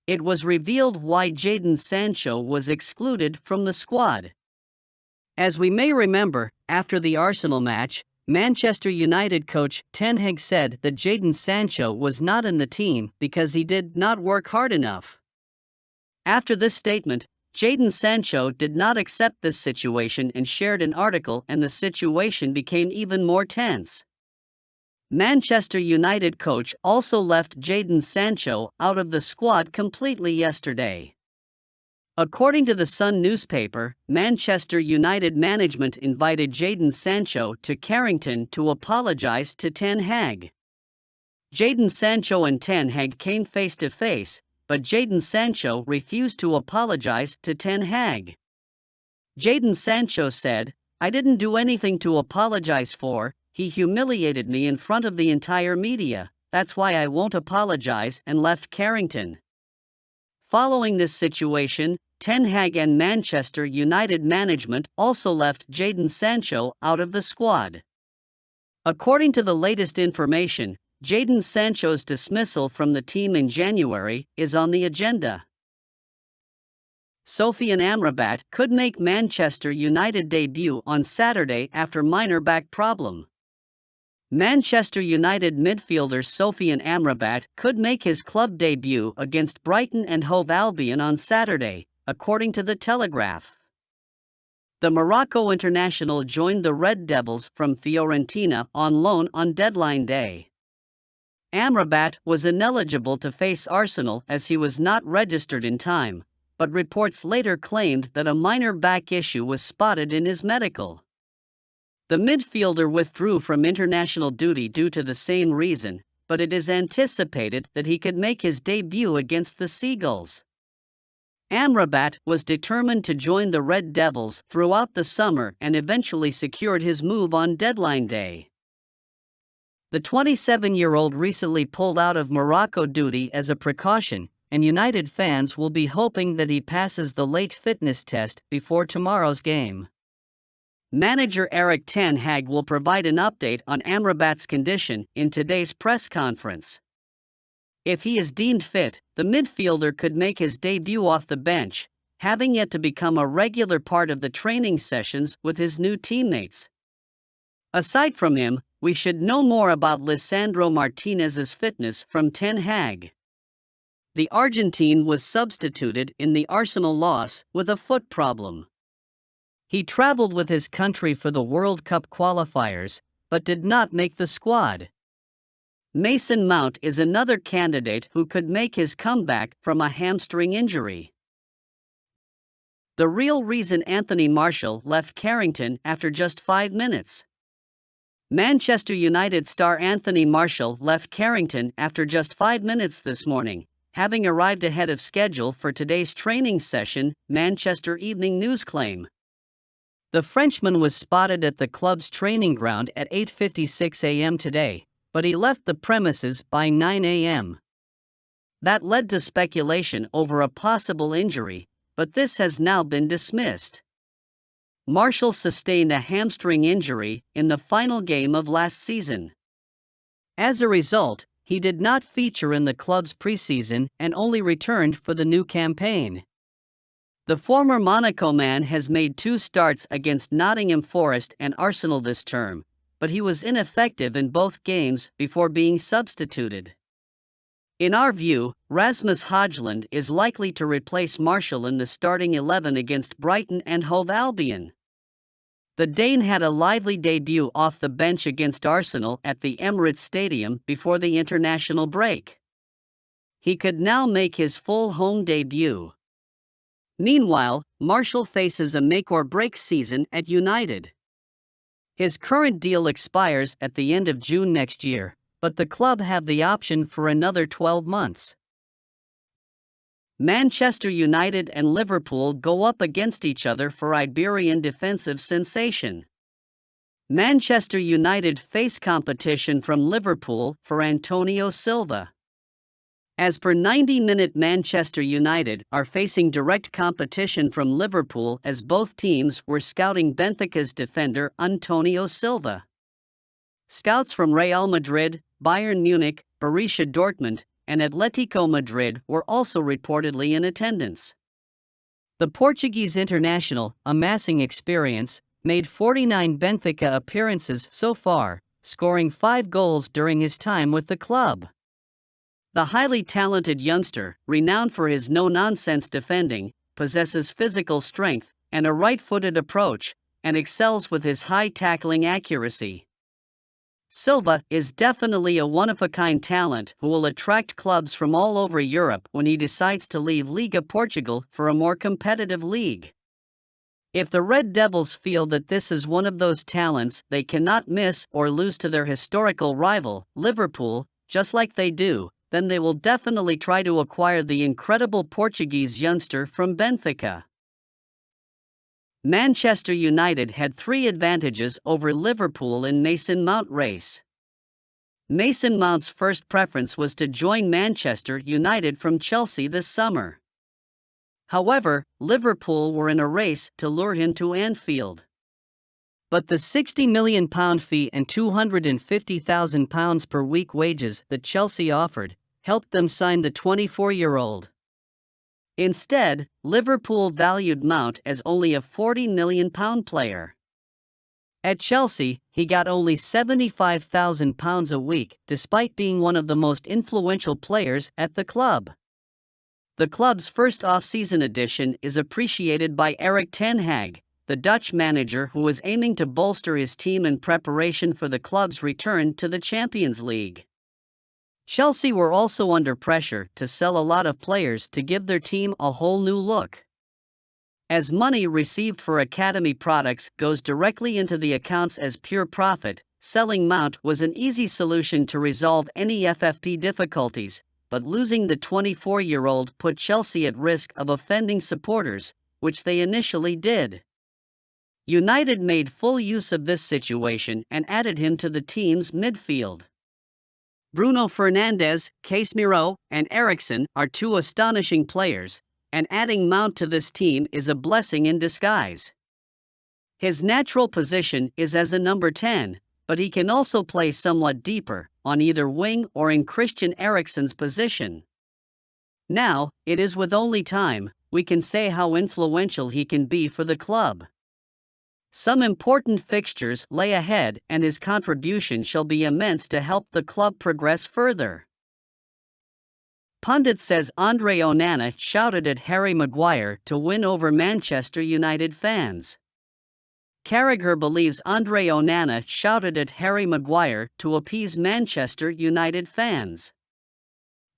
it was revealed why Jadon Sancho was excluded from the squad. As we may remember, after the Arsenal match, Manchester United coach Ten Hag said that Jadon Sancho was not in the team because he did not work hard enough. After this statement, Jadon Sancho did not accept this situation and shared an article, and the situation became even more tense. Manchester United coach also left Jadon Sancho out of the squad completely yesterday. According to the Sun newspaper, Manchester United management invited Jadon Sancho to Carrington to apologize to Ten Hag. Jadon Sancho and Ten Hag came face to face, but Jadon Sancho refused to apologize to Ten Hag. Jadon Sancho said, "I didn't do anything to apologize for. He humiliated me in front of the entire media, that's why I won't apologize," and left Carrington. Following this situation, Ten Hag and Manchester United management also left Jadon Sancho out of the squad. According to the latest information, Jadon Sancho's dismissal from the team in January is on the agenda. SOFYAN AMRABAT could make Manchester United debut on Saturday after minor back problem. Manchester United midfielder SOFYAN AMRABAT could make his club debut against Brighton and Hove Albion on Saturday, according to The Telegraph. The Morocco international joined the Red Devils from Fiorentina on loan on deadline day. AMRABAT was ineligible to face Arsenal as he was not registered in time, but reports later claimed that a minor back issue was spotted in his medical. The midfielder withdrew from international duty due to the same reason, but it is anticipated that he could make his debut against the Seagulls. AMRABAT was determined to join the Red Devils throughout the summer and eventually secured his move on deadline day. The 27-year-old recently pulled out of Morocco duty as a precaution, and United fans will be hoping that he passes the late fitness test before tomorrow's game. Manager Erik Ten Hag will provide an update on AMRABAT's condition in today's press conference. If he is deemed fit, the midfielder could make his debut off the bench, having yet to become a regular part of the training sessions with his new teammates. Aside from him, we should know more about Lisandro Martinez's fitness from Ten Hag. The Argentine was substituted in the Arsenal loss with a foot problem. He traveled with his country for the World Cup qualifiers, but did not make the squad. Mason Mount is another candidate who could make his comeback from a hamstring injury. The real reason Anthony Martial left Carrington after just 5 minutes. Manchester United star Anthony Martial left Carrington after just 5 minutes this morning, having arrived ahead of schedule for today's training session, Manchester Evening News claim. The Frenchman was spotted at the club's training ground at 8:56 a.m. today, but he left the premises by 9 a.m. That led to speculation over a possible injury, but this has now been dismissed. Martial sustained a hamstring injury in the final game of last season. As a result, he did not feature in the club's preseason and only returned for the new campaign. The former Monaco man has made 2 starts against Nottingham Forest and Arsenal this term, but he was ineffective in both games before being substituted. In our view, Rasmus Højlund is likely to replace Martial in the starting 11 against Brighton and Hove Albion. The Dane had a lively debut off the bench against Arsenal at the Emirates Stadium before the international break. He could now make his full home debut. Meanwhile, Martial faces a make-or-break season at United. His current deal expires at the end of June next year, but the club have the option for another 12 months. Manchester United and Liverpool go up against each other for Iberian defensive sensation. Manchester United face competition from Liverpool for Antonio Silva. As per 90-Minute, Manchester United are facing direct competition from Liverpool as both teams were scouting Benfica's defender Antonio Silva. Scouts from Real Madrid, Bayern Munich, Borussia Dortmund, and Atletico Madrid were also reportedly in attendance. The Portuguese international, amassing experience, made 49 Benfica appearances so far, scoring 5 goals during his time with the club. The highly talented youngster, renowned for his no-nonsense defending, possesses physical strength and a right-footed approach, and excels with his high tackling accuracy. Silva is definitely a one-of-a-kind talent who will attract clubs from all over Europe when he decides to leave Liga Portugal for a more competitive league. If the Red Devils feel that this is one of those talents they cannot miss or lose to their historical rival, Liverpool, just like they do, then they will definitely try to acquire the incredible Portuguese youngster from Benfica. Manchester United had 3 advantages over Liverpool in Mason Mount race. Mason Mount's first preference was to join Manchester United from Chelsea this summer. However, Liverpool were in a race to lure him to Anfield. But the £60 million fee and £250,000 per week wages that Chelsea offered helped them sign the 24-year-old. Instead, Liverpool valued Mount as only a £40 million player. At Chelsea, he got only £75,000 a week, despite being one of the most influential players at the club. The club's first off-season addition is appreciated by Erik ten Hag, the Dutch manager who is aiming to bolster his team in preparation for the club's return to the Champions League. Chelsea were also under pressure to sell a lot of players to give their team a whole new look. As money received for academy products goes directly into the accounts as pure profit, selling Mount was an easy solution to resolve any FFP difficulties, but losing the 24-year-old put Chelsea at risk of offending supporters, which they initially did. United made full use of this situation and added him to the team's midfield. Bruno Fernandes, Casemiro, and Eriksen are 2 astonishing players, and adding Mount to this team is a blessing in disguise. His natural position is as a number 10, but he can also play somewhat deeper, on either wing or in Christian Eriksen's position. Now, it is with only time, we can say how influential he can be for the club. Some important fixtures lay ahead and his contribution shall be immense to help the club progress further. Pundit says Andre Onana shouted at Harry Maguire to win over Manchester United fans. Carragher believes Andre Onana shouted at Harry Maguire to appease Manchester United fans.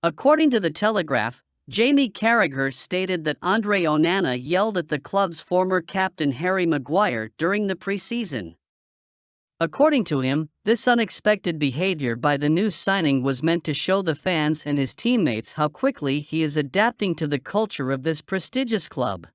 According to The Telegraph, Jamie Carragher stated that Andre Onana yelled at the club's former captain Harry Maguire during the preseason. According to him, this unexpected behavior by the new signing was meant to show the fans and his teammates how quickly he is adapting to the culture of this prestigious club.